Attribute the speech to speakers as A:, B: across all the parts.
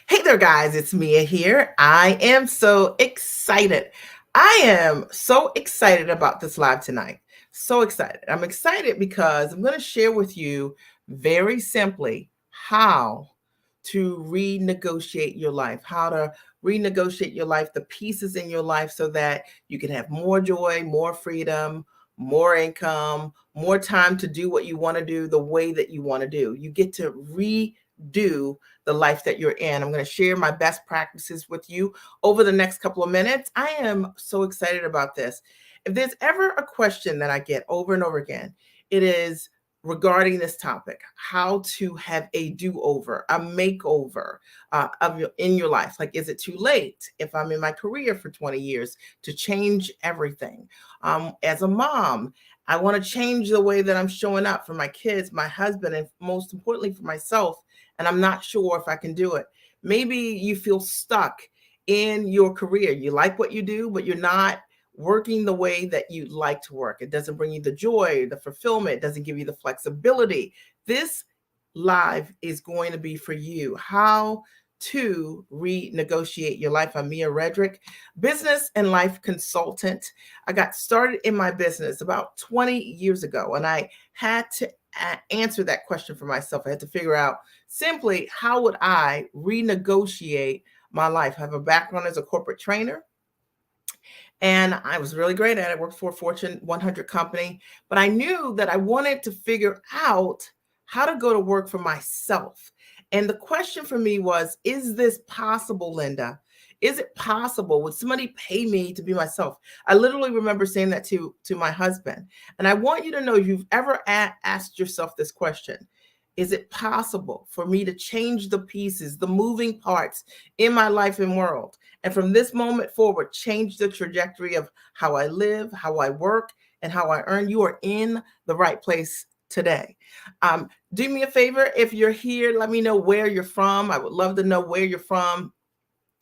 A: Hey there, guys. It's Mia here. I am so excited. I am so excited about this live tonight. So excited. I'm excited because I'm going to share with you very simply how to renegotiate your life, how to renegotiate your life, the pieces in your life so that you can have more joy, more freedom, more income, more time to do what you want to do the way that you want to do. You get to redo the life that you're in. I'm going to share my best practices with you over the next couple of minutes. I am so excited about this. If there's ever a question that I get over and over again, it is regarding this topic: how to have a do-over, a makeover in your life. Like, is it too late if I'm in my career for 20 years to change everything? As a mom, I want to change the way that I'm showing up for my kids, my husband, and most importantly for myself, and I'm not sure if I can do it. Maybe you feel stuck in your career. You like what you do, but you're not working the way that you like to work. It doesn't bring you the joy, the fulfillment, it doesn't give you the flexibility. This live is going to be for you. How to renegotiate your life. I'm Mia Redrick, business and life consultant. I got started in my business about 20 years ago, and I had to answer that question for myself. I had to figure out simply, how would I renegotiate my life? I have a background as a corporate trainer, and I was really great at it. I worked for a Fortune 100 company, but I knew that I wanted to figure out how to go to work for myself. And the question for me was, is this possible, Linda? Is it possible? Would somebody pay me to be myself? I literally remember saying that to my husband. And I want you to know, if you've ever asked yourself this question: is it possible for me to change the pieces, the moving parts in my life and world, and from this moment forward, change the trajectory of how I live, how I work, and how I earn? You are in the right place today. Do me a favor. If you're here, let me know where you're from. I would love to know where you're from.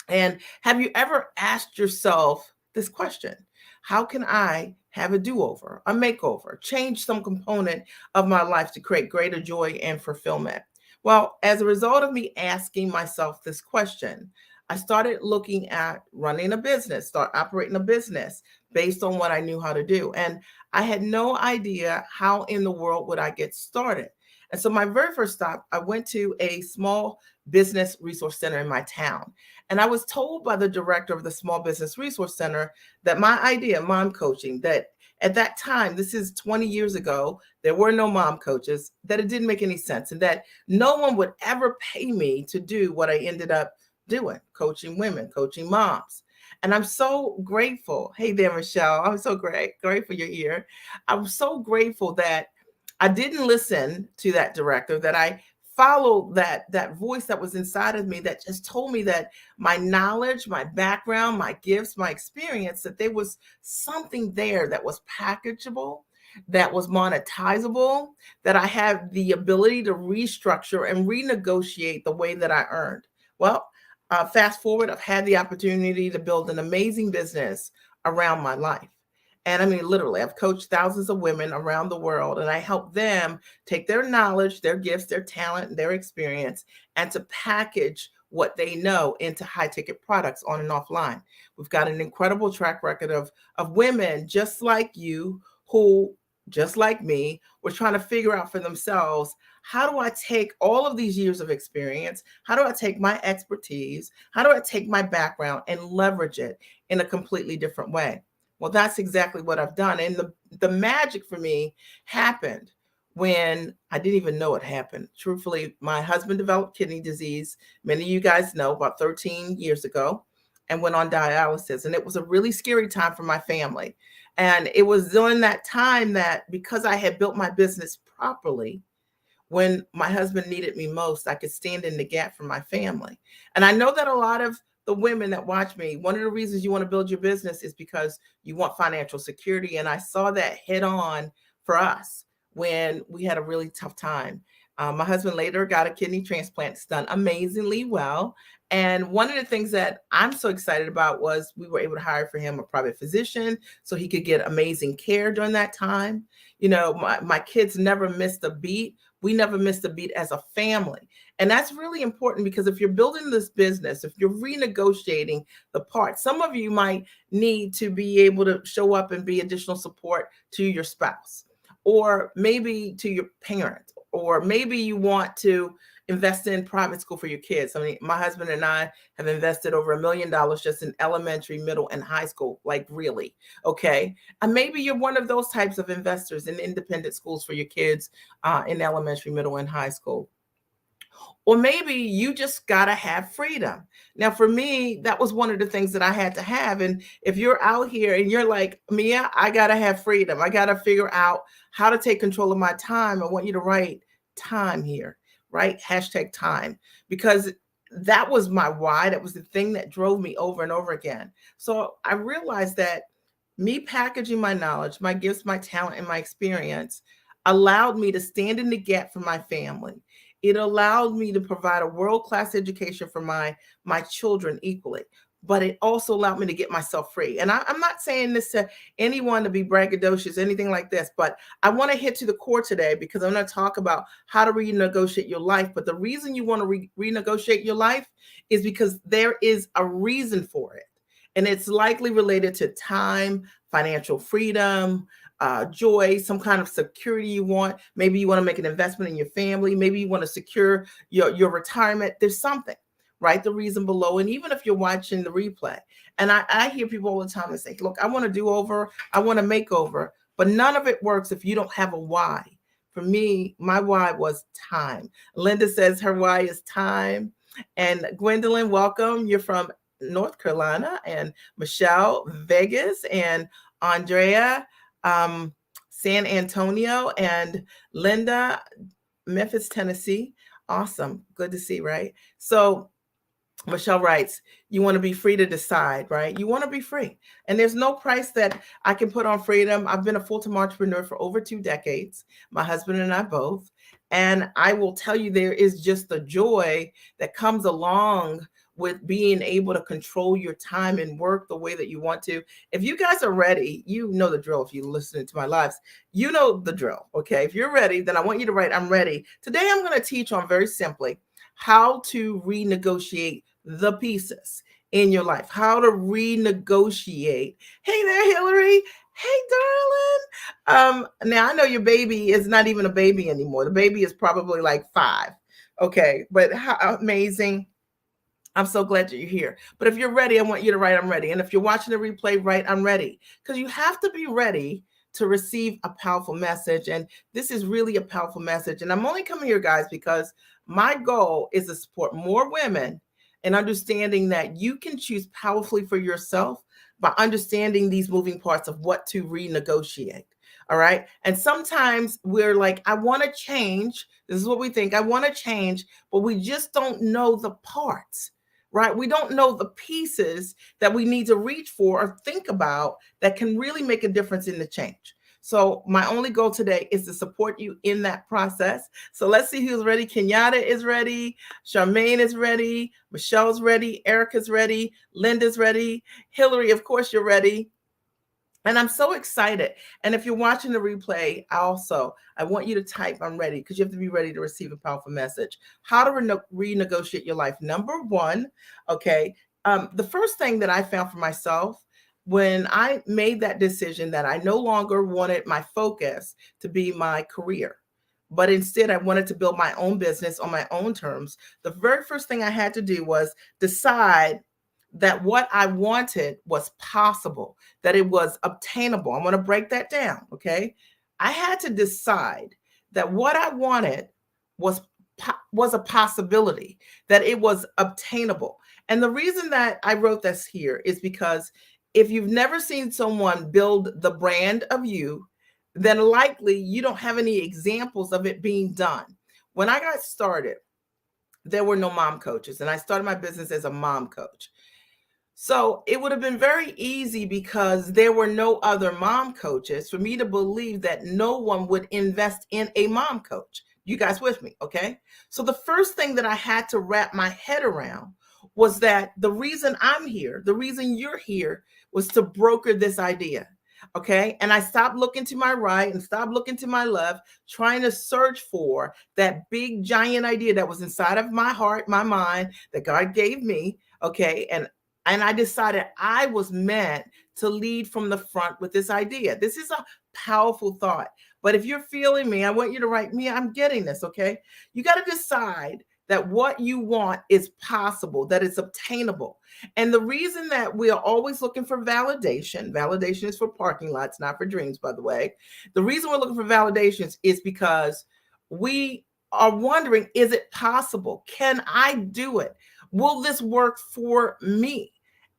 A: And have you ever asked yourself this question: how can I have a do-over, a makeover, change some component of my life to create greater joy and fulfillment? Well, as a result of me asking myself this question, I started looking at running a business, start operating a business based on what I knew how to do. And I had no idea how in the world would I get started. And so my very first stop, I went to a small business resource center in my town. And I was told by the director of the Small Business Resource Center that my idea, mom coaching, that at that time, this is 20 years ago, there were no mom coaches, that it didn't make any sense, and that no one would ever pay me to do what I ended up doing: coaching women, coaching moms. And I'm so grateful. Hey there, Michelle. I'm so grateful you're here. I'm so grateful that I didn't listen to that director, that I followed that voice that was inside of me that just told me that my knowledge, my background, my gifts, my experience, that there was something there that was packageable, that was monetizable, that I had the ability to restructure and renegotiate the way that I earned. Well, fast forward, I've had the opportunity to build an amazing business around my life. And I mean, literally, I've coached thousands of women around the world, and I help them take their knowledge, their gifts, their talent, their experience, and to package what they know into high ticket products on and offline. We've got an incredible track record of women just like you, who, just like me, were trying to figure out for themselves, how do I take all of these years of experience? How do I take my expertise? How do I take my background and leverage it in a completely different way? Well, that's exactly what I've done. And the magic for me happened when I didn't even know it happened. Truthfully, my husband developed kidney disease, many of you guys know, about 13 years ago, and went on dialysis. And it was a really scary time for my family. And it was during that time that, because I had built my business properly, when my husband needed me most, I could stand in the gap for my family. And I know that a lot of the women that watch me, one of the reasons you want to build your business is because you want financial security. And I saw that head on for us when we had a really tough time. My husband later got a kidney transplant. It's done amazingly well. And one of the things that I'm so excited about was we were able to hire for him a private physician so he could get amazing care during that time. You know, my kids never missed a beat. We never missed a beat as a family. And that's really important because if you're building this business, if you're renegotiating the parts, some of you might need to be able to show up and be additional support to your spouse, or maybe to your parents, or maybe you want to invest in private school for your kids. I mean, my husband and I have invested over $1 million just in elementary, middle, and high school, like really, okay? And maybe you're one of those types of investors in independent schools for your kids in elementary, middle, and high school. Or maybe you just got to have freedom. Now, for me, that was one of the things that I had to have. And if you're out here and you're like, Mia, I got to have freedom. I got to figure out how to take control of my time. I want you to write time here, right? Hashtag time, because that was my why. That was the thing that drove me over and over again. So I realized that me packaging my knowledge, my gifts, my talent, and my experience allowed me to stand in the gap for my family. It allowed me to provide a world-class education for my children equally, but it also allowed me to get myself free. And I'm not saying this to anyone to be braggadocious, anything like this, but I want to hit to the core today because I'm going to talk about how to renegotiate your life. But the reason you want to renegotiate your life is because there is a reason for it. And it's likely related to time, financial freedom, joy, some kind of security you want. Maybe you want to make an investment in your family. Maybe you want to secure your retirement. There's something. Write the reason below. And even if you're watching the replay, and I hear people all the time that say, look, I want to do over, I want to make over, but none of it works if you don't have a why. For me, my why was time. Linda says her why is time. And Gwendolyn, welcome. You're from North Carolina, and Michelle, Vegas, and Andrea, San Antonio, and Linda, Memphis, Tennessee. Awesome. Good to see, right? So Michelle writes, you want to be free to decide, right? You want to be free. And there's no price that I can put on freedom. I've been a full-time entrepreneur for over 2 decades, my husband and I both. And I will tell you, there is just the joy that comes along with being able to control your time and work the way that you want to. If you guys are ready, you know the drill. If you're listening to my lives, you know the drill. Okay. If you're ready, then I want you to write, I'm ready. Today, I'm going to teach on very simply how to renegotiate the pieces in your life, how to renegotiate. Hey there, Hillary. Hey, darling. Now I know your baby is not even a baby anymore. The baby is probably like 5. Okay. But how amazing. I'm so glad that you're here. But if you're ready, I want you to write, I'm ready. And if you're watching the replay, write, I'm ready. Because you have to be ready to receive a powerful message. And this is really a powerful message. And I'm only coming here, guys, because my goal is to support more women and understanding that you can choose powerfully for yourself by understanding these moving parts of what to renegotiate. All right. And sometimes we're like, I want to change. This is what we think. I want to change, but we just don't know the parts. Right? We don't know the pieces that we need to reach for or think about that can really make a difference in the change. So my only goal today is to support you in that process. So let's see who's ready. Kenyatta is ready. Charmaine is ready. Michelle's ready. Erica's ready. Linda's ready. Hillary, of course, you're ready. And I'm so excited. And if you're watching the replay, I want you to type, I'm ready, because you have to be ready to receive a powerful message. How to renegotiate your life. Number 1, okay. The first thing that I found for myself when I made that decision that I no longer wanted my focus to be my career, but instead I wanted to build my own business on my own terms. The very first thing I had to do was decide that what I wanted was possible, that it was obtainable. I want to break that down, okay? I had to decide that what I wanted was a possibility, that it was obtainable. And the reason that I wrote this here is because if you've never seen someone build the brand of you, then likely you don't have any examples of it being done. When I got started, there were no mom coaches, and I started my business as a mom coach. So it would have been very easy, because there were no other mom coaches, for me to believe that no one would invest in a mom coach. You guys with me? Okay. So the first thing that I had to wrap my head around was that the reason I'm here, the reason you're here, was to broker this idea. Okay. And I stopped looking to my right and stopped looking to my left, trying to search for that big giant idea that was inside of my heart, my mind, that God gave me. Okay. And I decided I was meant to lead from the front with this idea. This is a powerful thought. But if you're feeling me, I want you to write me, I'm getting this. Okay. You got to decide that what you want is possible, that it's obtainable. And the reason that we are always looking for validation is for parking lots, not for dreams, by the way. The reason we're looking for validations is because we are wondering, is it possible? Can I do it? Will this work for me?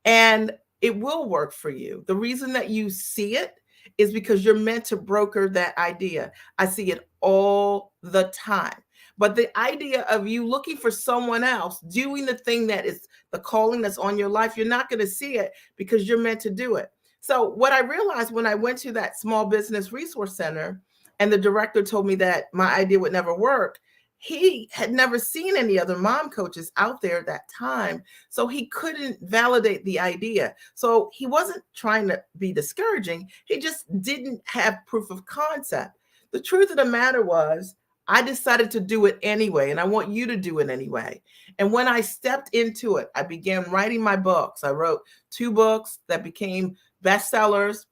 A: And it will work for you. The reason that you see it is because you're meant to broker that idea. I see it all the time. But the idea of you looking for someone else doing the thing that is the calling that's on your life, you're not going to see it because you're meant to do it. So what I realized when I went to that small business resource center and the director told me that my idea would never work, he had never seen any other mom coaches out there at that time. So he couldn't validate the idea. So he wasn't trying to be discouraging. He just didn't have proof of concept. The truth of the matter was, I decided to do it anyway, and I want you to do it anyway. And when I stepped into it, I began writing my books. I wrote 2 books that became bestsellers.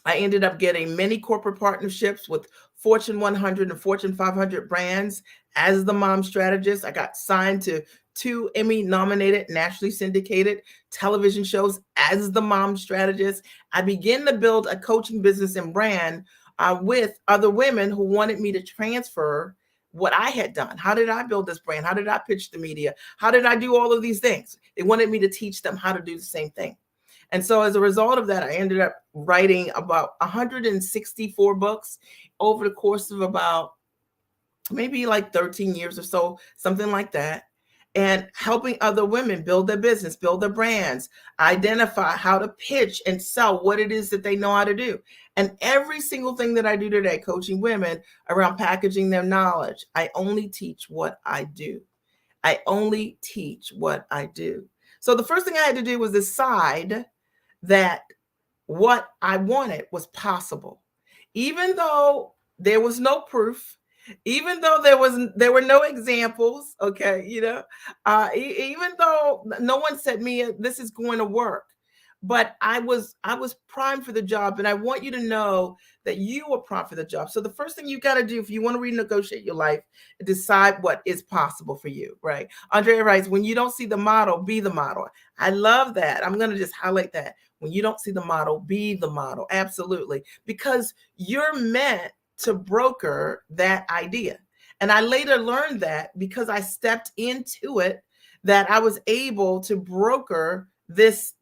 A: I ended up getting many corporate partnerships with Fortune 100 and Fortune 500 brands as the mom strategist. I got signed to 2 Emmy nominated, nationally syndicated television shows as the mom strategist. I began to build a coaching business and brand with other women who wanted me to transfer what I had done. How did I build this brand? How did I pitch the media? How did I do all of these things? They wanted me to teach them how to do the same thing. And so as a result of that, I ended up writing about 164 books over the course of about maybe like 13 years or so, something like that. And helping other women build their business, build their brands, identify how to pitch and sell what it is that they know how to do. And every single thing that I do today, coaching women around packaging their knowledge, I only teach what I do. I only teach what I do. So the first thing I had to do was decide that what I wanted was possible. Even though there was no proof, even though there were no examples, okay, even though no one said me this is going to work, but I was primed for the job, and I want you to know that you were primed for the job. So the first thing you got to do if you want to renegotiate your life, decide what is possible for you, right? Andrea writes, when you don't see the model, be the model. I love that. I'm going to just highlight that. When you don't see the model, be the model. Absolutely. Because you're meant to broker that idea. And I later learned that because I stepped into it, that I was able to broker this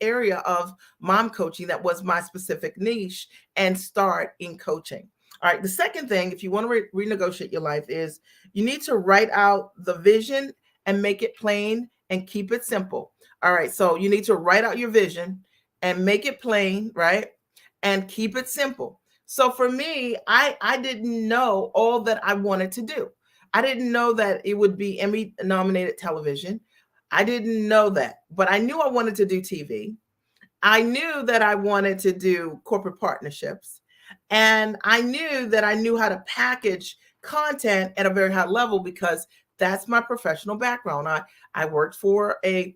A: area of mom coaching that was my specific niche and start in coaching. All right. The second thing, if you want to renegotiate your life, is you need to write out the vision and make it plain and keep it simple. All right. So you need to write out your vision and make it plain, right? And keep it simple. So for me, I didn't know all that I wanted to do. I didn't know that it would be Emmy nominated television. I didn't know that, but I knew I wanted to do TV. I knew that I wanted to do corporate partnerships. And I knew that I knew how to package content at a very high level because that's my professional background. I worked for a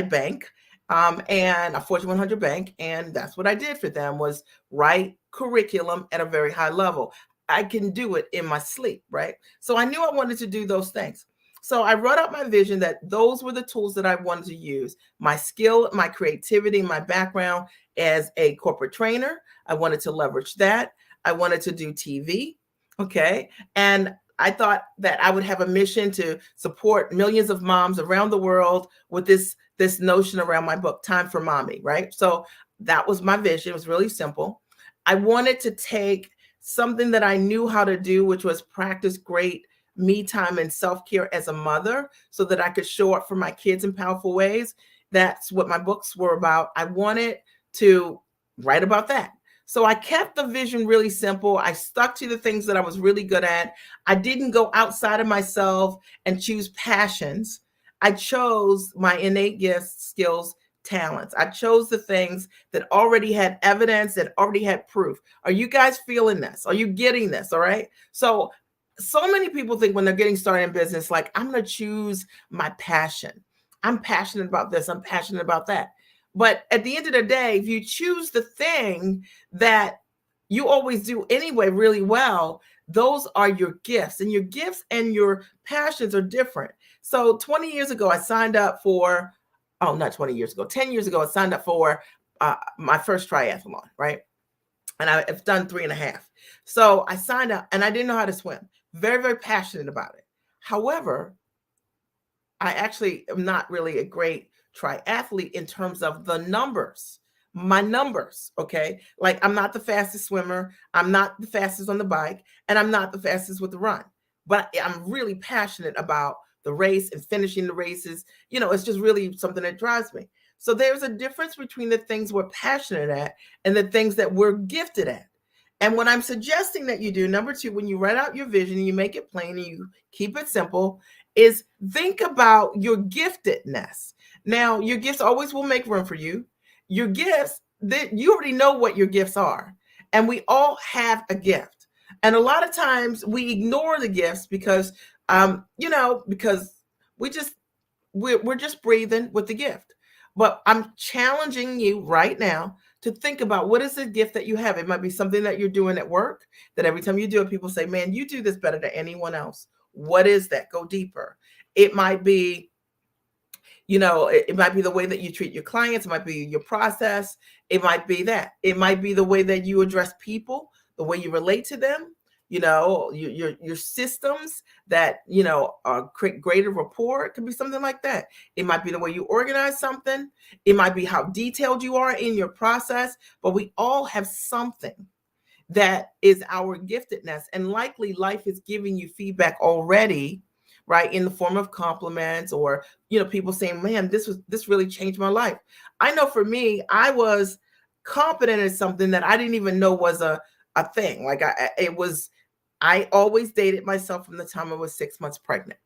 A: bank and a Fortune 100 bank, and that's what I did for them was write curriculum at a very high level. I can do it in my sleep, right? So I knew I wanted to do those things. So I wrote out my vision that those were the tools that I wanted to use. My skill, my creativity, my background as a corporate trainer. I wanted to leverage that. I wanted to do TV. Okay. And I thought that I would have a mission to support millions of moms around the world with this notion around my book, Time for Mommy, right? So that was my vision. It was really simple. I wanted to take something that I knew how to do, which was practice great me time and self-care as a mother so that I could show up for my kids in powerful ways. That's what my books were about. I wanted to write about that. So I kept the vision really simple. I stuck to the things that I was really good at. I didn't go outside of myself and choose passions. I chose my innate gifts, skills talents. I chose the things that already had evidence, that already had proof. Are you guys feeling this? Are you getting this? All right. So many people think when they're getting started in business, like, I'm going to choose my passion. I'm passionate about this. I'm passionate about that. But at the end of the day, if you choose the thing that you always do anyway really well, those are your gifts, and your gifts and your passions are different. So 20 years ago, I signed up for, oh, not 20 years ago, 10 years ago, I signed up for my first triathlon, right? And I've done 3.5. So I signed up and I didn't know how to swim. Very, very passionate about it. However, I actually am not really a great triathlete in terms of the numbers, my numbers. Okay. Like, I'm not the fastest swimmer. I'm not the fastest on the bike, and I'm not the fastest with the run, but I'm really passionate about the race and finishing the races. It's just really something that drives me. So there's a difference between the things we're passionate at and the things that we're gifted at. And what I'm suggesting that you do, number 2, when you write out your vision and you make it plain and you keep it simple, is think about your giftedness. Now, your gifts always will make room for you. Your gifts, that you already know what your gifts are. And we all have a gift. And a lot of times we ignore the gifts because, because we're just breathing with the gift. But I'm challenging you right now to think about, what is the gift that you have. It might be something that you're doing at work, that every time you do it, people say, man, you do this better than anyone else. What is that? Go deeper. It might be, it might be the way that you treat your clients. It might be your process. It might be that. It might be the way that you address people, the way you relate to them, your systems that, create greater rapport. It could be something like that. It might be the way you organize something. It might be how detailed you are in your process, but we all have something that is our giftedness. And likely life is giving you feedback already, right? In the form of compliments, or, people saying, man, this really changed my life. I know for me, I was competent at something that I didn't even know was a thing. Like, I always dated myself from the time I was 6 months pregnant,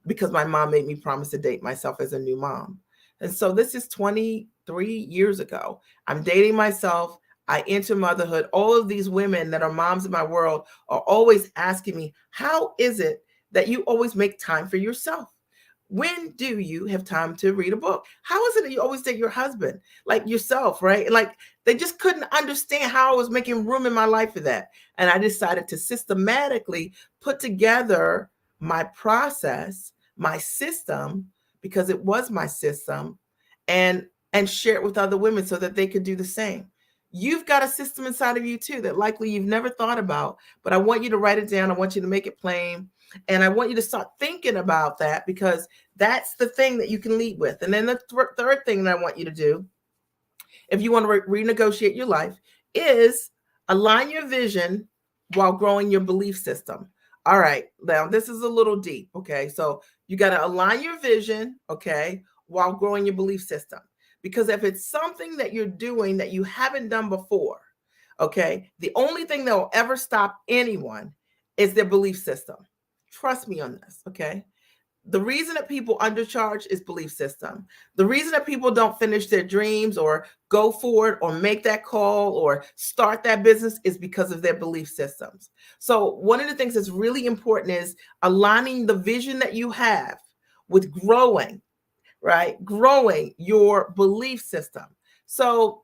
A: because my mom made me promise to date myself as a new mom. And so this is 23 years ago. I'm dating myself. I enter motherhood. All of these women that are moms in my world are always asking me, how is it that you always make time for yourself? When do you have time to read a book? How is it that you always date your husband, like yourself, right? Like, they just couldn't understand how I was making room in my life for that. And I decided to systematically put together my process, my system, because it was my system, and share it with other women so that they could do the same. You've got a system inside of you too that likely you've never thought about, but I want you to write it down. I want you to make it plain. And I want you to start thinking about that, because that's the thing that you can lead with. And then the third thing that I want you to do, if you want to renegotiate your life, is align your vision while growing your belief system. All right. Now, this is a little deep. Okay. So you got to align your vision, okay, while growing your belief system. Because if it's something that you're doing that you haven't done before, okay, the only thing that will ever stop anyone is their belief system. Trust me on this, okay? The reason that people undercharge is belief system. The reason that people don't finish their dreams or go forward or make that call or start that business is because of their belief systems. So one of the things that's really important is aligning the vision that you have with growing, right? Growing your belief system. So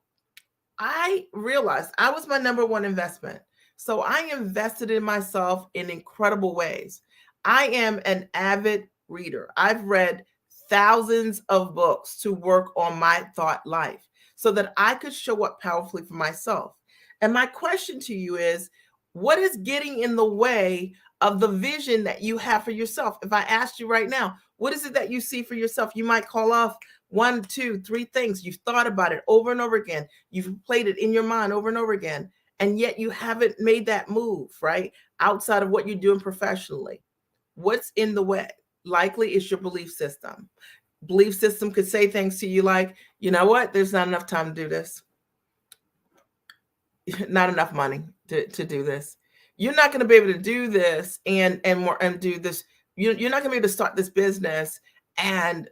A: I realized I was my number one investment. So I invested in myself in incredible ways. I am an avid reader. I've read thousands of books to work on my thought life so that I could show up powerfully for myself. And my question to you is, what is getting in the way of the vision that you have for yourself? If I asked you right now, what is it that you see for yourself? You might call off 1, 2, 3 things. You've thought about it over and over again. You've played it in your mind over and over again. And yet you haven't made that move, right? Outside of what you're doing professionally. What's in the way? Likely it's your belief system. Belief system could say things to you like, you know what? There's not enough time to do this. Not enough money to do this. You're not going to be able to do this and do this. You're not going to be able to start this business and,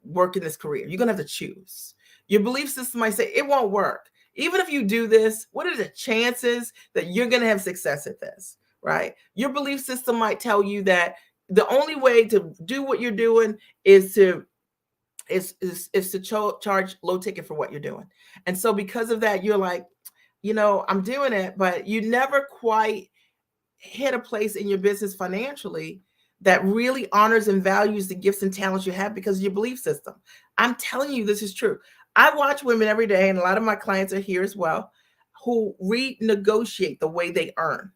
A: work in this career. You're going to have to choose. Your belief system might say it won't work. Even if you do this, what are the chances that you're going to have success at this, right? Your belief system might tell you that the only way to do what you're doing is to charge low ticket for what you're doing. And so because of that, you're like, I'm doing it, but you never quite hit a place in your business financially that really honors and values the gifts and talents you have because of your belief system. I'm telling you, this is true. I watch women every day, and a lot of my clients are here as well, who renegotiate the way they earn.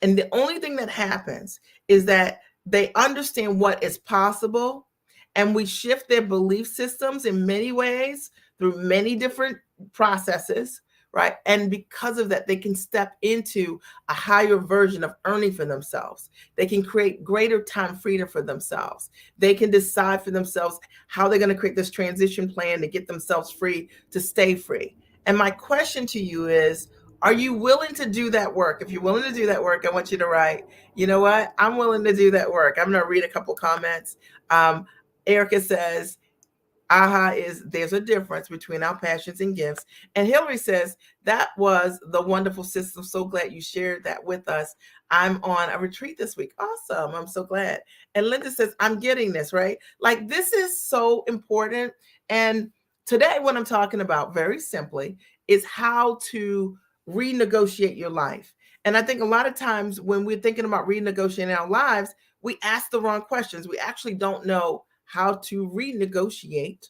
A: And the only thing that happens is that they understand what is possible, and we shift their belief systems in many ways through many different processes, right? And because of that, they can step into a higher version of earning for themselves. They can create greater time freedom for themselves. They can decide for themselves how they're going to create this transition plan to get themselves free, to stay free. And my question to you is, are you willing to do that work? If you're willing to do that work, I want you to write, you know what? I'm willing to do that work. I'm going to read a couple comments. Erica says, there's a difference between our passions and gifts. And Hillary says, that was the wonderful system. So glad you shared that with us. I'm on a retreat this week. Awesome. I'm so glad. And Linda says, I'm getting this, right? Like, this is so important. And today, what I'm talking about very simply is how to renegotiate your life. And I think a lot of times when we're thinking about renegotiating our lives, we ask the wrong questions. We actually don't know how to renegotiate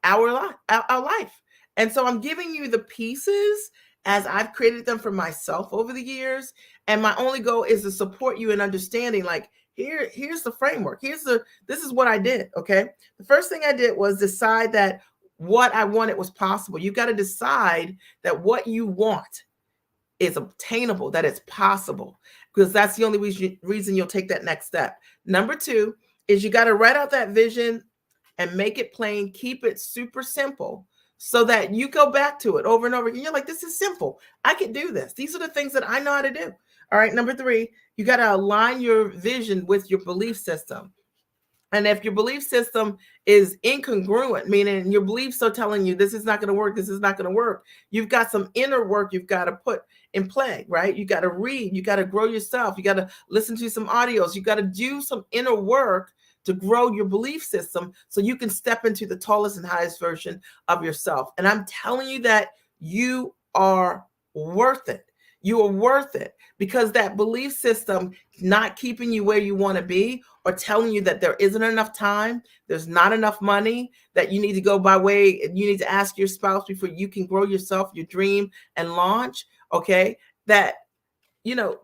A: our life. And so I'm giving you the pieces as I've created them for myself over the years. And my only goal is to support you in understanding, like, here's the framework. This is what I did. Okay. The first thing I did was decide that what I wanted was possible. You got to decide that what you want is obtainable, that it's possible, because that's the only reason you'll take that next step. Number two is you got to write out that vision and make it plain, keep it super simple so that you go back to it over and over again. You're like, this is simple. I can do this. These are the things that I know how to do. All right. Number three, you got to align your vision with your belief system. And if your belief system is incongruent, meaning your beliefs are telling you this is not going to work, this is not going to work, you've got some inner work you've got to put in play, right? You got to read, you got to grow yourself, you got to listen to some audios, you got to do some inner work to grow your belief system so you can step into the tallest and highest version of yourself. And I'm telling you that you are worth it. You are worth it, because that belief system not keeping you where you want to be, or telling you that there isn't enough time, there's not enough money, that you need to go by way, you need to ask your spouse before you can grow yourself, your dream, and launch. Okay. That,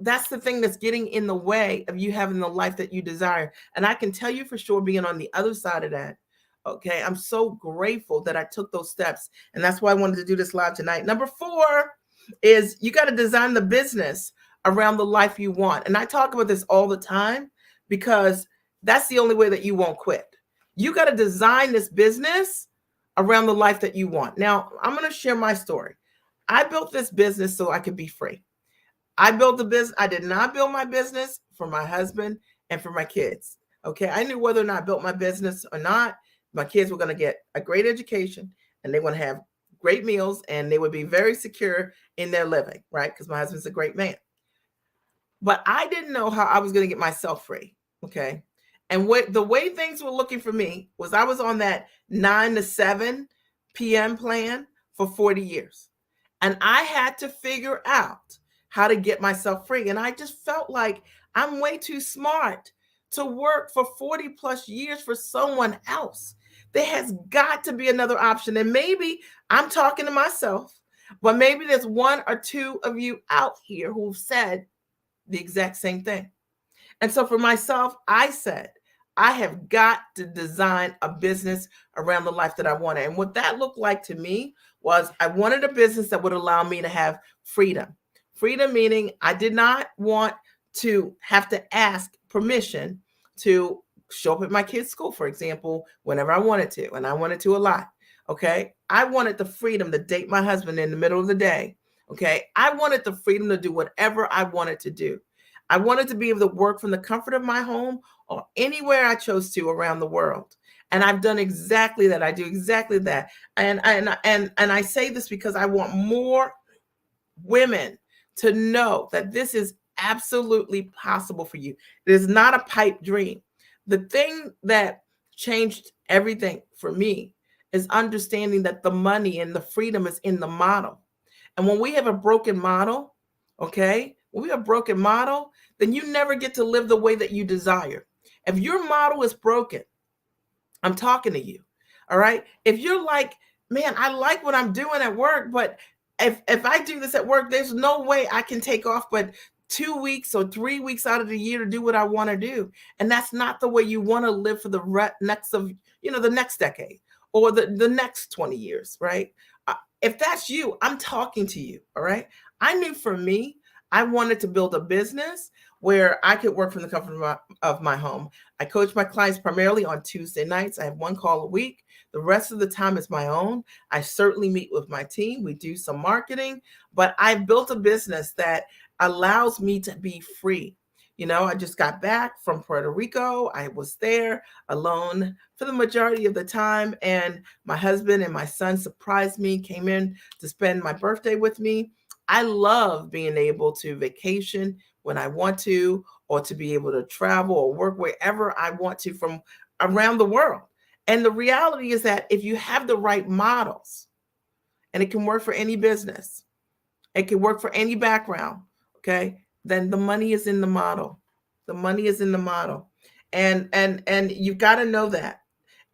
A: that's the thing that's getting in the way of you having the life that you desire. And I can tell you for sure, being on the other side of that, okay, I'm so grateful that I took those steps. And that's why I wanted to do this live tonight. Number four is you got to design the business around the life you want. And I talk about this all the time because that's the only way that you won't quit. You got to design this business around the life that you want. Now, I'm going to share my story. I built this business so I could be free. I built the business. I did not build my business for my husband and for my kids. Okay. I knew whether or not I built my business or not, my kids were going to get a great education and they want to have great meals and they would be very secure in their living, right? Because my husband's a great man. But I didn't know how I was going to get myself free. Okay. And the way things were looking for me was I was on that 9 to 7 p.m. plan for 40 years. And I had to figure out how to get myself free. And I just felt like I'm way too smart to work for 40 plus years for someone else. There has got to be another option. And maybe I'm talking to myself, but maybe there's one or two of you out here who've said the exact same thing. And so for myself, I said, I have got to design a business around the life that I wanted. And what that looked like to me was I wanted a business that would allow me to have freedom. Freedom meaning I did not want to have to ask permission to show up at my kids' school, for example, whenever I wanted to, and I wanted to a lot. Okay. I wanted the freedom to date my husband in the middle of the day. Okay. I wanted the freedom to do whatever I wanted to do. I wanted to be able to work from the comfort of my home or anywhere I chose to around the world. And I've done exactly that. I do exactly that. And I say this because I want more women to know that this is absolutely possible for you. It is not a pipe dream. The thing that changed everything for me is understanding that the money and the freedom is in the model. And when we have a broken model, okay, when we have a broken model, then you never get to live the way that you desire. If your model is broken, I'm talking to you. All right. If you're like, man, I like what I'm doing at work, but if I do this at work, there's no way I can take off but 2 weeks or 3 weeks out of the year to do what I want to do. And that's not the way you want to live for the next of, the next decade or the next 20 years, right? If that's you, I'm talking to you. All right. I knew for me, I wanted to build a business where I could work from the comfort of my home. I coach my clients primarily on Tuesday nights. I have one call a week. The rest of the time is my own. I certainly meet with my team. We do some marketing, but I've built a business that allows me to be free. I just got back from Puerto Rico. I was there alone for the majority of the time. And my husband and my son surprised me, came in to spend my birthday with me. I love being able to vacation when I want to, or to be able to travel or work wherever I want to from around the world. And the reality is that if you have the right models, and it can work for any business, it can work for any background, okay, then the money is in the model. The money is in the model. And you've got to know that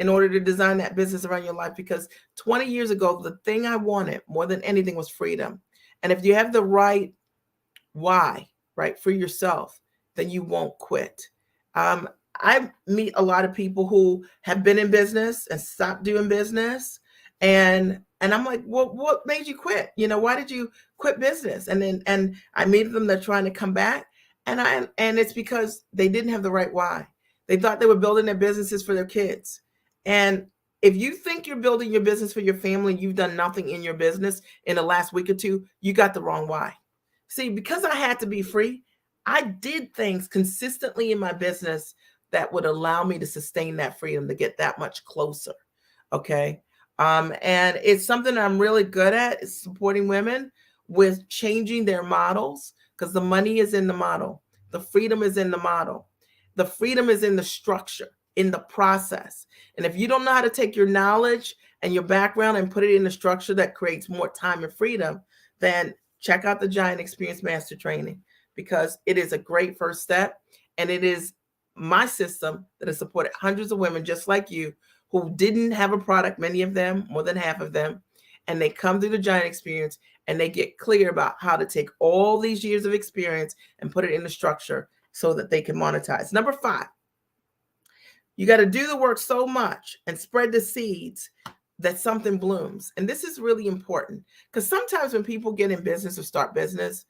A: in order to design that business around your life, because 20 years ago, the thing I wanted more than anything was freedom. And if you have the right why, right, for yourself, then you won't quit. I meet a lot of people who have been in business and stopped doing business. And I'm like, well, what made you quit? Why did you quit business? And I meet them, they're trying to come back. And it's because they didn't have the right why. They thought they were building their businesses for their kids. And if you think you're building your business for your family, you've done nothing in your business in the last week or two, you got the wrong why. See, because I had to be free, I did things consistently in my business that would allow me to sustain that freedom, to get that much closer. Okay. And it's something I'm really good at, is supporting women with changing their models, because the money is in the model. The freedom is in the model. The freedom is in the structure, in the process. And if you don't know how to take your knowledge and your background and put it in a structure that creates more time and freedom, then check out the Giant Experience Master Training, because it is a great first step. And it is my system that has supported hundreds of women just like you who didn't have a product, many of them, more than half of them. And they come through the Giant Experience and they get clear about how to take all these years of experience and put it in the structure so that they can monetize. Number 5, you got to do the work so much and spread the seeds that something blooms. And this is really important, because sometimes when people get in business or start business,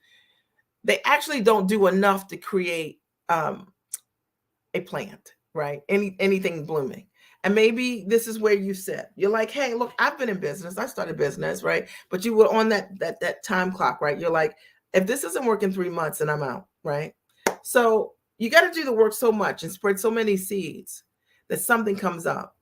A: they actually don't do enough to create a plant, right? Anything blooming. And maybe this is where you sit. You're like, hey, look, I've been in business. I started business, right? But you were on that time clock, right? You're like, if this isn't working 3 months, then I'm out, right? So you got to do the work so much and spread so many seeds that something comes up.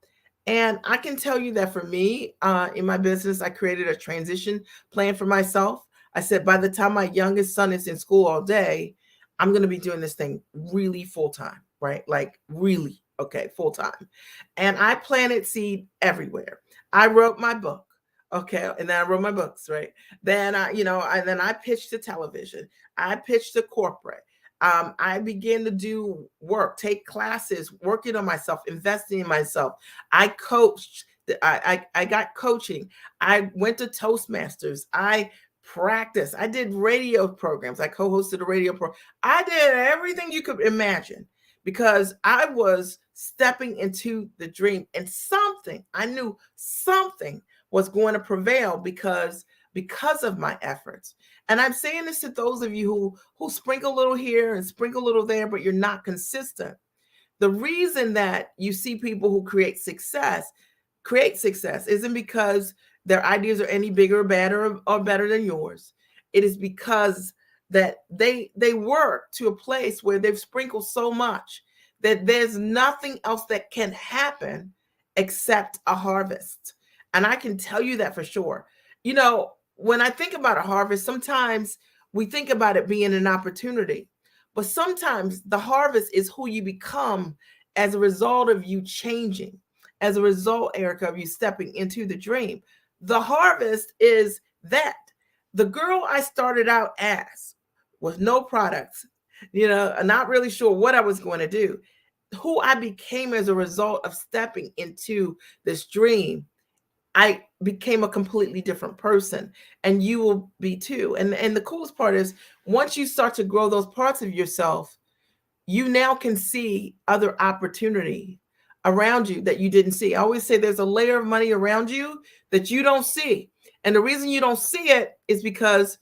A: And I can tell you that for me, in my business, I created a transition plan for myself. I said, by the time my youngest son is in school all day, I'm going to be doing this thing really full time, right? Like really, okay, full time. And I planted seed everywhere. I wrote my book, okay, and then I wrote my books, right? Then I pitched to television. I pitched to corporate. I began to do work, take classes, working on myself, investing in myself. I coached. I got coaching. I went to Toastmasters. I practiced. I did radio programs. I co-hosted a radio program. I did everything you could imagine, because I was stepping into the dream, and I knew something was going to prevail because of my efforts. And I'm saying this to those of you who sprinkle a little here and sprinkle a little there, but you're not consistent. The reason that you see people who create success isn't because their ideas are any bigger or better than yours. It is because that they work to a place where they've sprinkled so much that there's nothing else that can happen accept a harvest. And I can tell you that for sure. When I think about a harvest, sometimes we think about it being an opportunity, but sometimes the harvest is who you become as a result of you changing, as a result, Erica, of you stepping into the dream. The harvest is that the girl I started out as with no products, not really sure what I was going to do, who I became as a result of stepping into this dream. I became a completely different person, and you will be too. And the coolest part is, once you start to grow those parts of yourself, you now can see other opportunity around you that you didn't see. I always say there's a layer of money around you that you don't see. And the reason you don't see it is because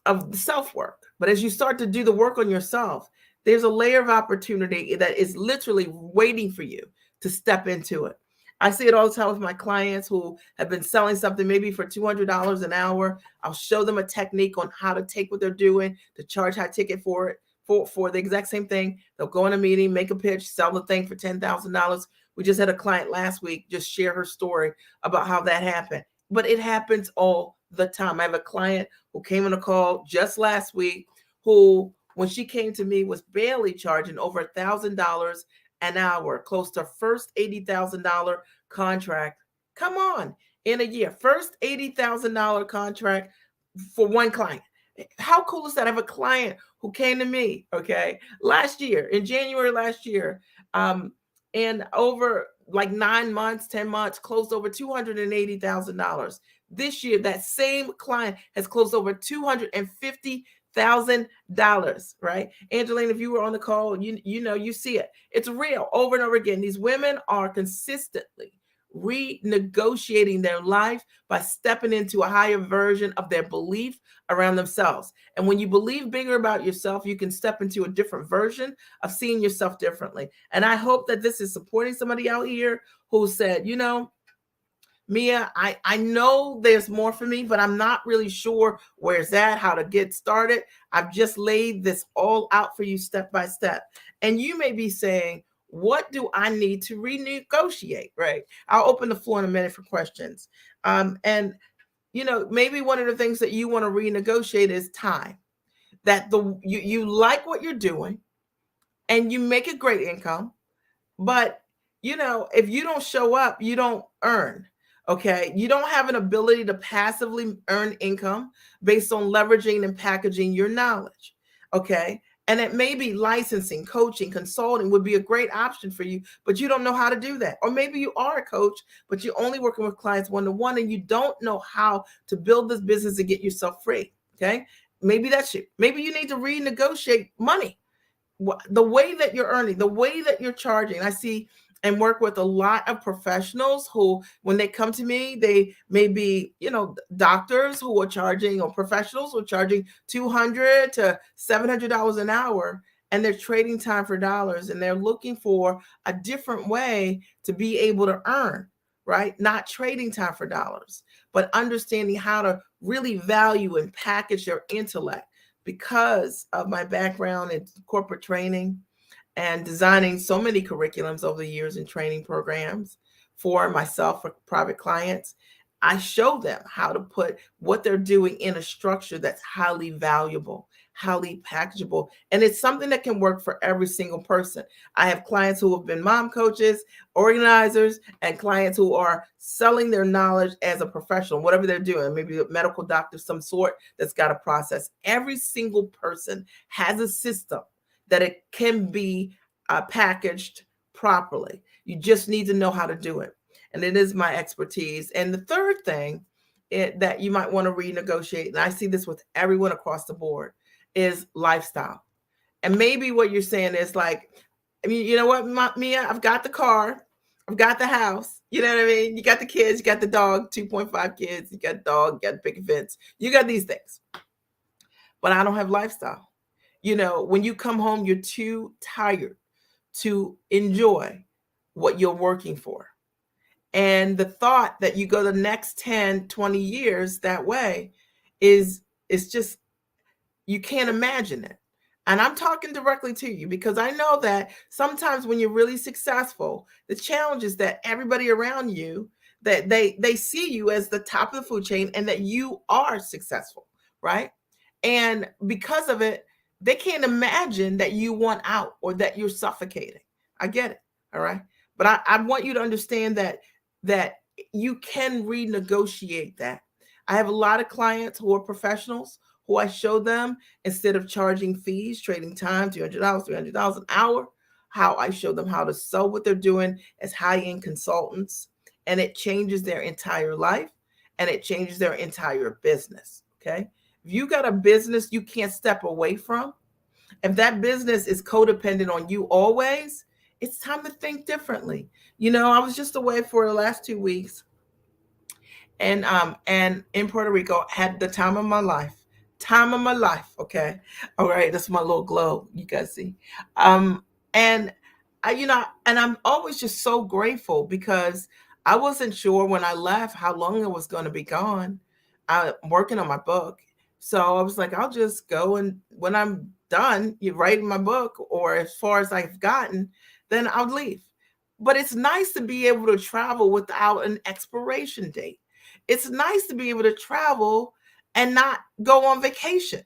A: of the self-work. But as you start to do the work on yourself, there's a layer of opportunity that is literally waiting for you to step into it. I see it all the time with my clients who have been selling something maybe for $200 an hour. I'll show them a technique on how to take what they're doing, to charge high ticket for it, for the exact same thing. They'll go in a meeting, make a pitch, sell the thing for $10,000. We just had a client last week just share her story about how that happened. But it happens all the time. I have a client who came on a call just last week who, when she came to me, was barely charging over $1,000 an hour, close to first $80,000 contract. Come on, in a year, first $80,000 contract for one client. How cool is that? I have a client who came to me, last year, in January last year, and over like 9 months, 10 months, closed over $280,000. This year, that same client has closed over $250,000, right? Angeline, if you were on the call, you see it. It's real over and over again. These women are consistently renegotiating their life by stepping into a higher version of their belief around themselves. And when you believe bigger about yourself, you can step into a different version of seeing yourself differently. And I hope that this is supporting somebody out here who said, Mia, I know there's more for me, but I'm not really sure where's that, how to get started. I've just laid this all out for you step by step. And you may be saying, what do I need to renegotiate, right? I'll open the floor in a minute for questions. And maybe one of the things that you want to renegotiate is time. That you like what you're doing and you make a great income, but if you don't show up, you don't earn. Okay. You don't have an ability to passively earn income based on leveraging and packaging your knowledge. Okay. And it may be licensing, coaching, consulting would be a great option for you, but you don't know how to do that. Or maybe you are a coach, but you're only working with clients one-to-one and you don't know how to build this business and get yourself free. Okay. Maybe that's you. Maybe you need to renegotiate money. The way that you're earning, the way that you're charging. I see and work with a lot of professionals who, when they come to me, they may be, doctors who are charging, or professionals who are charging $200 to $700 an hour, and they're trading time for dollars, and they're looking for a different way to be able to earn, right? Not trading time for dollars, but understanding how to really value and package their intellect. Because of my background in corporate training and designing so many curriculums over the years in training programs for myself, for private clients, I show them how to put what they're doing in a structure that's highly valuable, highly packageable. And it's something that can work for every single person. I have clients who have been mom coaches, organizers, and clients who are selling their knowledge as a professional, whatever they're doing, maybe a medical doctor of some sort that's got a process. Every single person has a system that it can be packaged properly. You just need to know how to do it. And it is my expertise. And the third thing that you might want to renegotiate, and I see this with everyone across the board, is lifestyle. And maybe what you're saying is like, you know what, Mia, I've got the car, I've got the house, you know what I mean? You got the kids, you got the dog, 2.5 kids, you got the dog, you got the picket fence, you got these things. But I don't have lifestyle. When you come home, you're too tired to enjoy what you're working for. And the thought that you go the next 10, 20 years that way is just, you can't imagine it. And I'm talking directly to you because I know that sometimes when you're really successful, the challenge is that everybody around you, that they see you as the top of the food chain and that you are successful, right? And because of it, they can't imagine that you want out or that you're suffocating. I get it. All right. But I want you to understand that you can renegotiate that. I have a lot of clients who are professionals who I show them, instead of charging fees, trading time, $200, $300 an hour, how I show them how to sell what they're doing as high-end consultants. And it changes their entire life and it changes their entire business. Okay. If you got a business you can't step away from, if that business is codependent on you always, it's time to think differently. I was just away for the last 2 weeks, and in Puerto Rico, had the time of my life. Time of my life. Okay. All right. That's my little glow. You guys see. And and I'm always just so grateful because I wasn't sure when I left how long I was going to be gone. I'm working on my book. So I was like, I'll just go, and when I'm done, you writing my book, or as far as I've gotten, then I'll leave. But it's nice to be able to travel without an expiration date. It's nice to be able to travel and not go on vacation,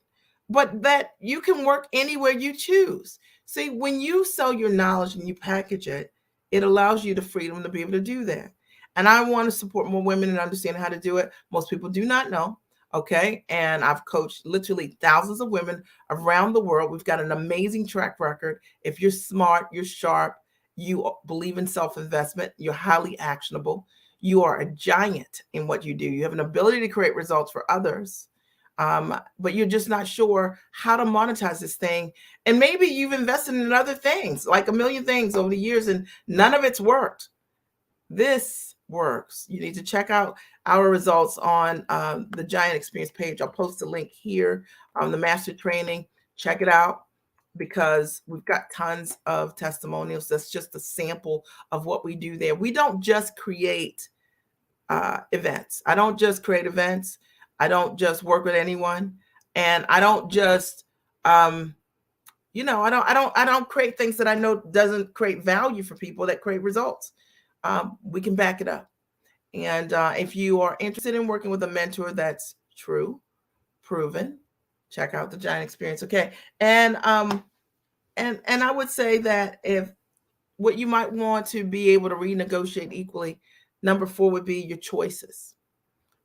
A: but that you can work anywhere you choose. See, when you sell your knowledge and you package it, it allows you the freedom to be able to do that. And I want to support more women and understand how to do it. Most people do not know. Okay. And I've coached literally thousands of women around the world. We've got an amazing track record. If you're smart, you're sharp, you believe in self-investment, you're highly actionable, you are a giant in what you do. You have an ability to create results for others, but you're just not sure how to monetize this thing. And maybe you've invested in other things, like a million things over the years, and none of it's worked. This works. You need to check out our results on the Giant Experience page. I'll post a link here on the master training. Check it out because we've got tons of testimonials. That's just a sample of what we do there. We don't just create events. I don't just create events. I don't just work with anyone, and I don't just, I don't create things that I know doesn't create value for people, that create results. We can back it up. And if you are interested in working with a mentor that's true, proven, check out the Giant Experience. Okay, and I would say that if what you might want to be able to renegotiate equally, number 4 would be your choices.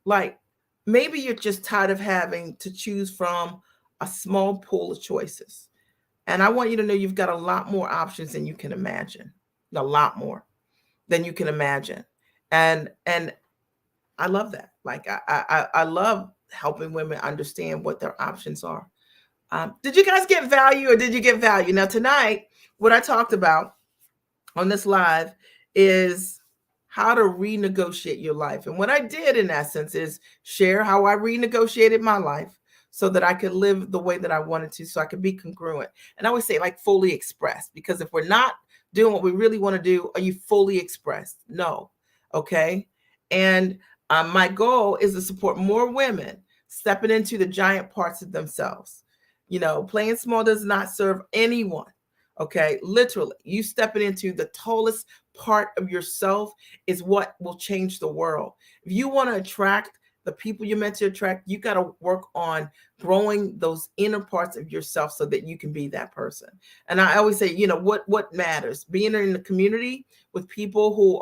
A: Like maybe you're just tired of having to choose from a small pool of choices. And I want you to know you've got a lot more options than you can imagine. A lot more than you can imagine. And I love that. Like I love helping women understand what their options are. Did you guys get value, or did you get value? Now tonight, what I talked about on this live is how to renegotiate your life. And what I did in essence is share how I renegotiated my life so that I could live the way that I wanted to, so I could be congruent. And I always say, like, fully expressed, because if we're not doing what we really want to do, are you fully expressed? No. Okay. And my goal is to support more women stepping into the giant parts of themselves. Playing small does not serve anyone. Okay, literally, you stepping into the tallest part of yourself is what will change the world. If you want to attract the people you're meant to attract, you got to work on growing those inner parts of yourself so that you can be that person. And I always say, what matters? Being in the community with people who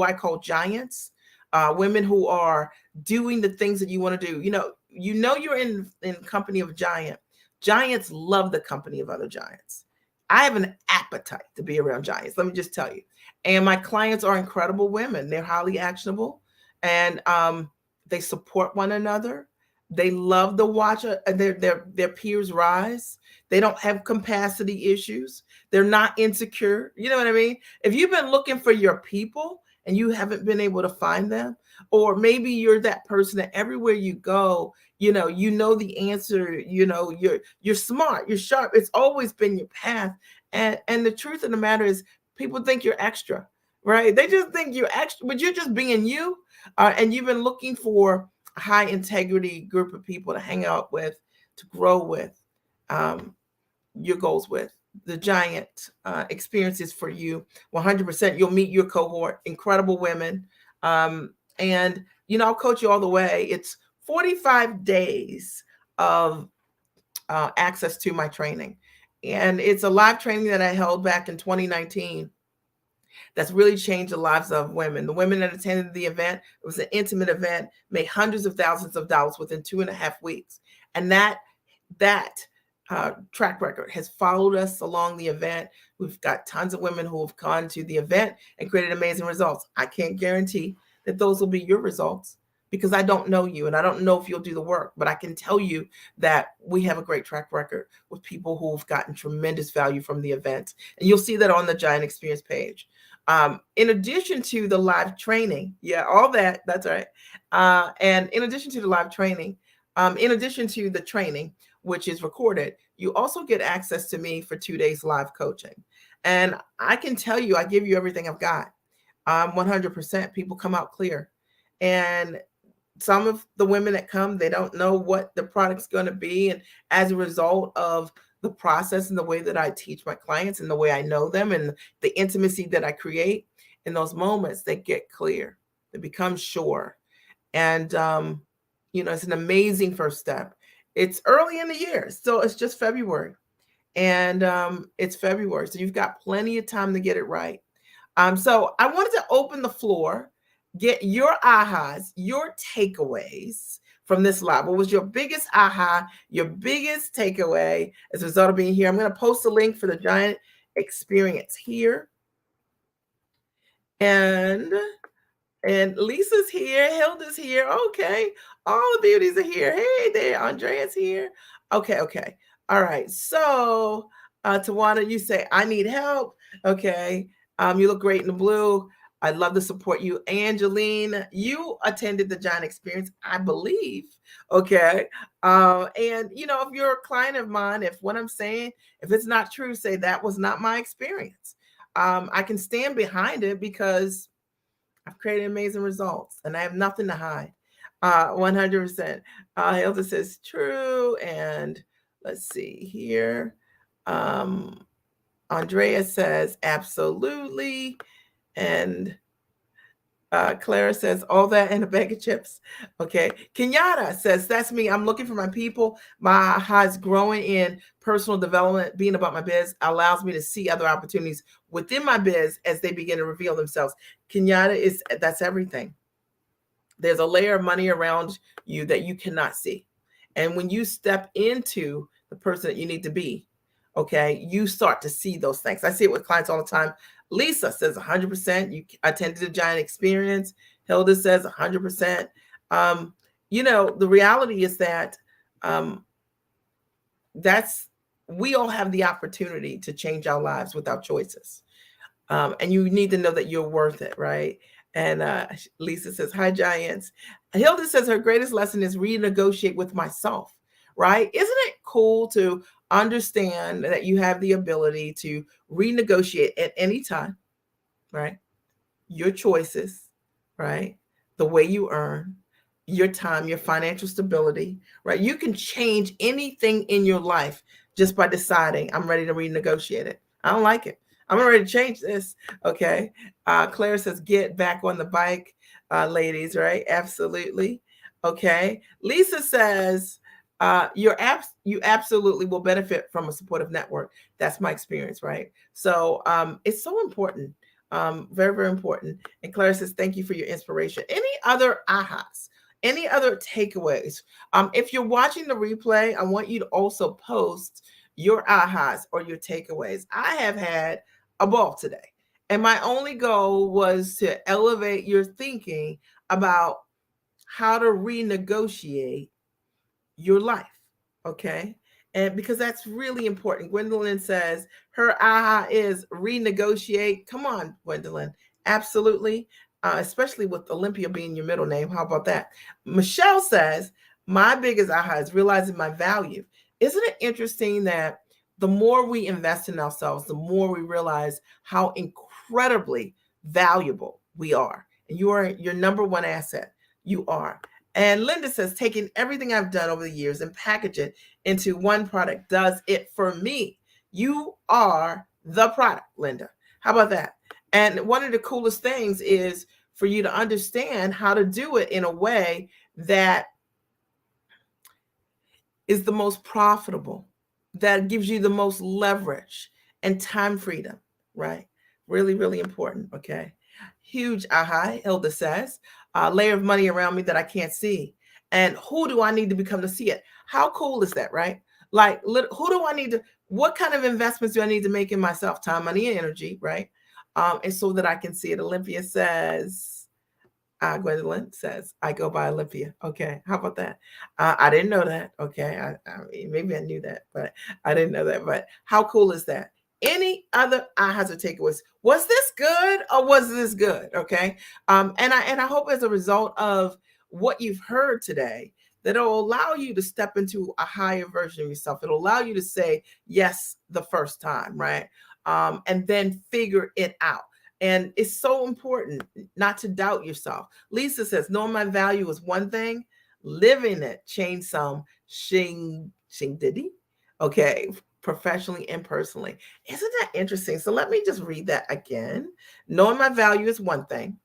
A: I call giants, women who are doing the things that you want to do. You're in company of a giant. Giants love the company of other giants. I have an appetite to be around giants. Let me just tell you. And my clients are incredible women. They're highly actionable, and they support one another. They love to watch their peers rise. They don't have capacity issues. They're not insecure. You know what I mean? If you've been looking for your people and you haven't been able to find them, or maybe you're that person that everywhere you go, you know the answer, you're smart, you're sharp. It's always been your path. And the truth of the matter is, people think you're extra, right? They just think you're extra, but you're just being you. And you've been looking for a high integrity group of people to hang out with, to grow with. your goals with. The giant experiences for you 100%. You'll meet your cohort, incredible women. And, I'll coach you all the way. It's 45 days of access to my training. And it's a live training that I held back in 2019 that's really changed the lives of women. The women that attended the event, it was an intimate event, made hundreds of thousands of dollars within 2.5 weeks. And that track record has followed us along the event. We've got tons of women who have gone to the event and created amazing results. I can't guarantee that those will be your results because I don't know you and I don't know if you'll do the work, but I can tell you that we have a great track record with people who've gotten tremendous value from the event. And you'll see that on the Giant Experience page. In addition to the live training, all that's right. And in addition to the live training, in addition to the training, which is recorded, you also get access to me for 2 days live coaching. And I can tell you, I give you everything I've got. 100%. People come out clear. And some of the women that come, they don't know what the product's going to be. And as a result of the process and the way that I teach my clients and the way I know them and the intimacy that I create in those moments, they get clear. They become sure. And, it's an amazing first step. It's early in the year, so it's just February. And it's February, so you've got plenty of time to get it right. So I wanted to open the floor, get your ahas, your takeaways from this live. What was your biggest aha, your biggest takeaway as a result of being here? I'm going to post a link for the Giant Experience here. And Lisa's here, Hilda's here. Okay, all the beauties are here. Hey there, Andrea's here. Okay. All right. So, Tawana, you say, I need help. Okay. You look great in the blue. I'd love to support you. Angeline, you attended the Giant Experience, I believe. Okay. And, if you're a client of mine, if what I'm saying, if it's not true, say that was not my experience. I can stand behind it because I've created amazing results and I have nothing to hide. 100%. Hilda says true. And let's see here. Andrea says absolutely. And Clara says all that and a bag of chips. Okay. Kenyatta says that's me. I'm looking for my people. My aha is growing in personal development. Being about my biz allows me to see other opportunities within my biz as they begin to reveal themselves. Kenyatta that's everything. There's a layer of money around you that you cannot see. And when you step into the person that you need to be, okay, you start to see those things. I see it with clients all the time. Lisa says 100%. You attended the Giant Experience. Hilda says 100%. The reality is that we all have the opportunity to change our lives with our choices. And you need to know that you're worth it, right? And Lisa says, hi, Giants. Hilda says her greatest lesson is renegotiate with myself, right? Isn't it cool to understand that you have the ability to renegotiate at any time, right? Your choices, right? The way you earn, your time, your financial stability, right? You can change anything in your life just by deciding I'm ready to renegotiate it. I don't like it. I'm ready to change this. Okay. Claire says, get back on the bike, ladies, right? Absolutely. Okay. Lisa says, you absolutely will benefit from a supportive network. That's my experience, right? So it's so important. Very, very important. And Claire says, thank you for your inspiration. Any other ahas? Any other takeaways? If you're watching the replay, I want you to also post your ahas or your takeaways. I have had a ball today. And my only goal was to elevate your thinking about how to renegotiate your life. Okay. And because that's really important. Gwendolyn says her aha is renegotiate. Come on, Gwendolyn. Absolutely. Especially with Olympia being your middle name. How about that? Michelle says, my biggest aha is realizing my value. Isn't it interesting that the more we invest in ourselves, the more we realize how incredibly valuable we are. And you are your number one asset. You are. And Linda says, taking everything I've done over the years and package it into one product does it for me. You are the product, Linda. How about that? And one of the coolest things is for you to understand how to do it in a way that is the most profitable, that gives you the most leverage and time freedom, right? Really, really important. Okay. Huge aha, Hilda says. A layer of money around me that I can't see. And who do I need to become to see it? How cool is that, right? Like, who do I need to, what kind of investments do I need to make in myself? Time, money, and energy, right? And so that I can see it. Olympia says, Gwendolyn says, I go by Olympia. Okay. How about that? I didn't know that. Okay. Maybe I knew that, but I didn't know that. But how cool is that? Any other ahas or takeaways? Was this good or was this good? Okay. And I hope as a result of what you've heard today, that it'll allow you to step into a higher version of yourself. It'll allow you to say yes the first time, right? And then figure it out. And it's so important not to doubt yourself. Lisa says, knowing my value is one thing, living it change some. Shing diddy. Okay, professionally and personally. Isn't that interesting? So let me just read that again. Knowing my value is one thing,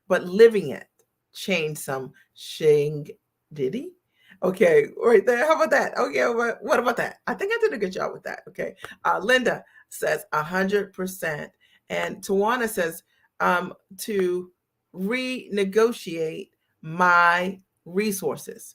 A: but living it change some. Shing diddy. Okay, right there. How about that? Okay, what about that? I think I did a good job with that. Okay. Linda says 100%. And Tawana says, to renegotiate my resources.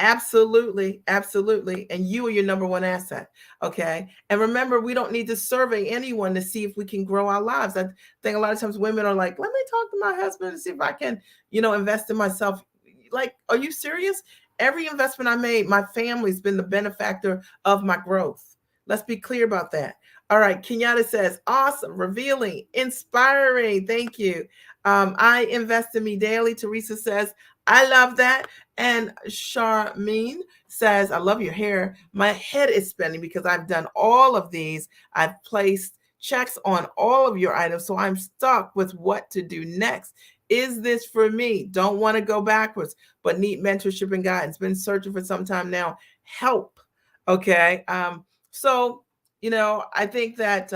A: Absolutely, absolutely. And you are your number one asset. Okay. And remember, we don't need to survey anyone to see if we can grow our lives. I think a lot of times women are like, let me talk to my husband and see if I can, invest in myself. Like, are you serious? Every investment I made, my family's been the benefactor of my growth. Let's be clear about that. All right. Kenyatta says, awesome, revealing, inspiring. Thank you. I invest in me daily. Teresa says, I love that. And Charmine says, I love your hair. My head is spinning because I've done all of these. I've placed checks on all of your items. So I'm stuck with what to do next. Is this for me? Don't want to go backwards, but need mentorship and guidance. Been searching for some time now. Help. Okay. So, I think that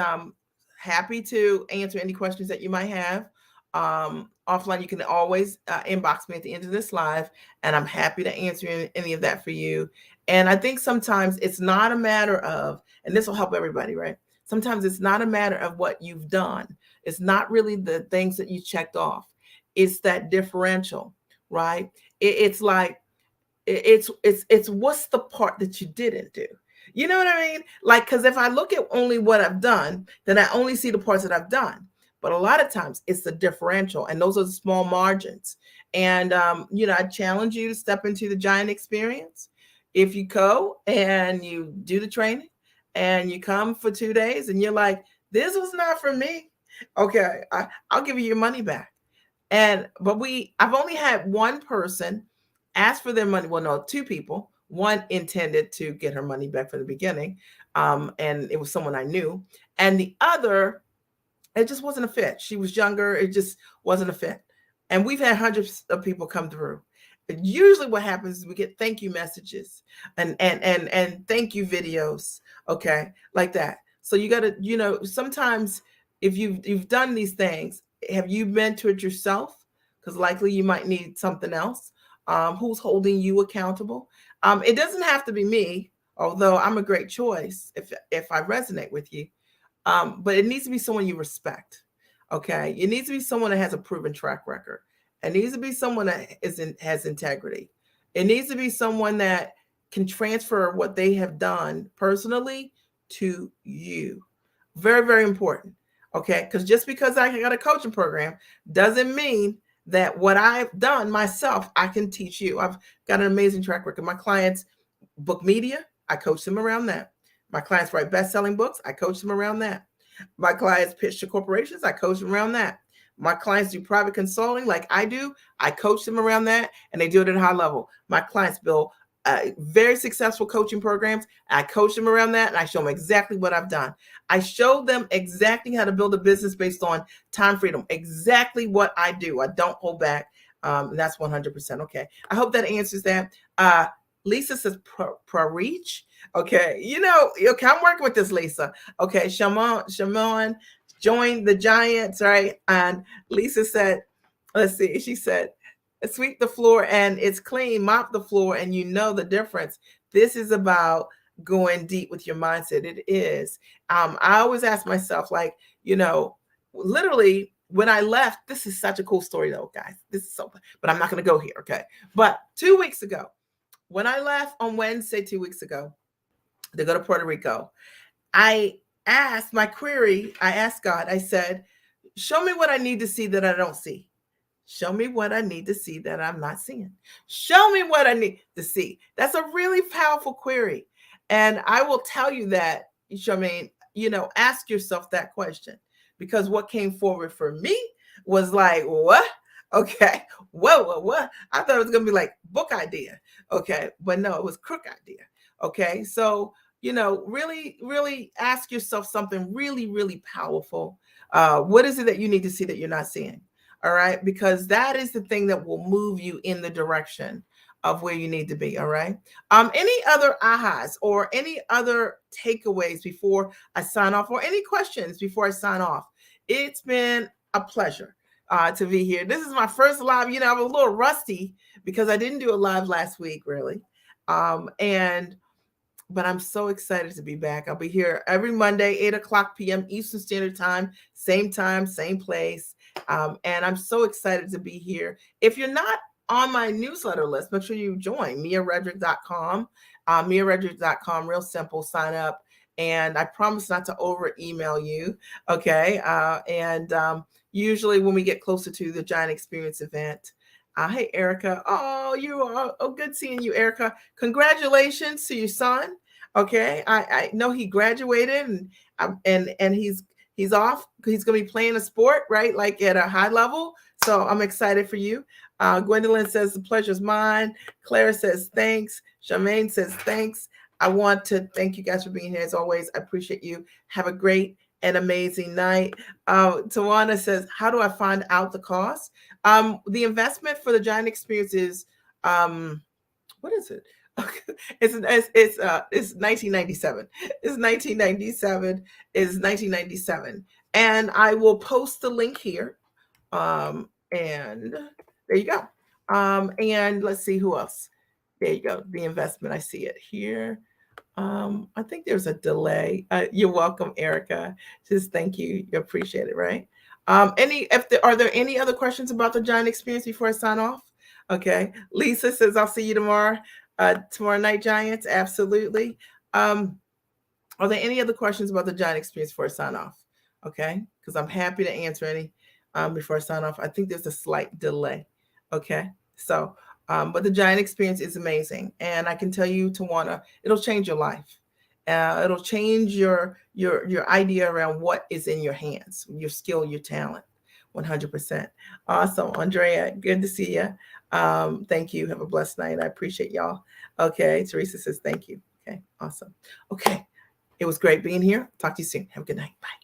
A: happy to answer any questions that you might have. Offline, you can always inbox me at the end of this live, and I'm happy to answer any of that for you. And I think sometimes it's not a matter of, and this will help everybody, right? Sometimes it's not a matter of what you've done. It's not really the things that you checked off. It's that differential, right? It's like, it's what's the part that you didn't do. You know what I mean? Like, because if I look at only what I've done, then I only see the parts that I've done. But a lot of times it's the differential, and those are the small margins. And, I challenge you to step into the giant experience. If you go and you do the training and you come for 2 days and you're like, this was not for me. Okay, I'll give you your money back. But I've only had one person ask for their money. Well, no, two people. One intended to get her money back from the beginning, and it was someone I knew. And the other, it just wasn't a fit. She was younger. It just wasn't a fit. And we've had hundreds of people come through. But usually what happens is we get thank you messages and thank you videos, okay, like that. So you got to, sometimes if you've done these things, have you mentored yourself? Because likely you might need something else. Who's holding you accountable? It doesn't have to be me, although I'm a great choice if I resonate with you. But it needs to be someone you respect. Okay. It needs to be someone that has a proven track record. It needs to be someone that has integrity. It needs to be someone that can transfer what they have done personally to you. Very, very important. Okay. Because just because I got a coaching program doesn't mean that what I've done myself, I can teach you. I've got an amazing track record. My clients book media, I coach them around that. My clients write best-selling books, I coach them around that. My clients pitch to corporations, I coach them around that. My clients do private consulting like I do, I coach them around that, and they do it at a high level. My clients build very successful coaching programs. I coach them around that, and I show them exactly what I've done. I show them exactly how to build a business based on time freedom, exactly what I do. I don't hold back. And that's 100%. Okay. I hope that answers that. Lisa says reach. Okay, okay, I'm working with this, Lisa. Okay, Shimon joined the Giants, right? And Lisa said, let's see, she said, sweep the floor and it's clean, mop the floor, and you know the difference. This is about going deep with your mindset. It is. I always ask myself, like, literally when I left, this is such a cool story though, guys. This is so, but I'm not going to go here. Okay. But 2 weeks ago, when I left on Wednesday, 2 weeks ago, to go to Puerto Rico, I asked my query. I asked God, I said, show me what I need to see that I don't see. Show me what I need to see that I'm not seeing. Show me what I need to see. That's a really powerful query. And I will tell you that, ask yourself that question, because what came forward for me was like, what? Okay. What? I thought it was going to be like book idea. Okay. But no, it was crook idea. Okay. So, really, really ask yourself something really, really powerful. What is it that you need to see that you're not seeing? All right. Because that is the thing that will move you in the direction of where you need to be. All right. Any other ahas or any other takeaways before I sign off, or any questions before I sign off? It's been a pleasure to be here. This is my first live. I was a little rusty because I didn't do a live last week, really. But I'm so excited to be back. I'll be here every Monday, 8:00 p.m. Eastern Standard Time, same place. And I'm so excited to be here. If you're not on my newsletter list, make sure you join MiaRedrick.com. MiaRedrick.com, real simple, sign up. And I promise not to over email you. Okay. Usually when we get closer to the Giant Experience event, hey, Erica. Oh, you are. Oh, good seeing you, Erica. Congratulations to your son. Okay. I know he graduated and he's off. He's going to be playing a sport, right? Like at a high level. So I'm excited for you. Gwendolyn says the pleasure's mine. Clara says thanks. Charmaine says thanks. I want to thank you guys for being here as always. I appreciate you. Have a great and amazing night. Tawana says, how do I find out the cost? The investment for the Giant Experience is, what is it? It's 1997. It's 1997. It's 1997. And I will post the link here. And there you go. And let's see who else. There you go. The investment. I see it here. I think there's a delay. You're welcome, Erica. Just thank you. You appreciate it, right? Are there any other questions about the Giant Experience before I sign off? Okay. Lisa says, I'll see you tomorrow night, Giants. Absolutely. Are there any other questions about the Giant Experience before I sign off? Okay. Because I'm happy to answer any before I sign off. I think there's a slight delay. Okay. So, but the Giant Experience is amazing. And I can tell you, Tawana, it'll change your life. It'll change your idea around what is in your hands, your skill, your talent, 100%. Awesome. Andrea, good to see you. Thank you. Have a blessed night. I appreciate y'all. Okay. Teresa says, thank you. Okay. Awesome. Okay. It was great being here. Talk to you soon. Have a good night. Bye.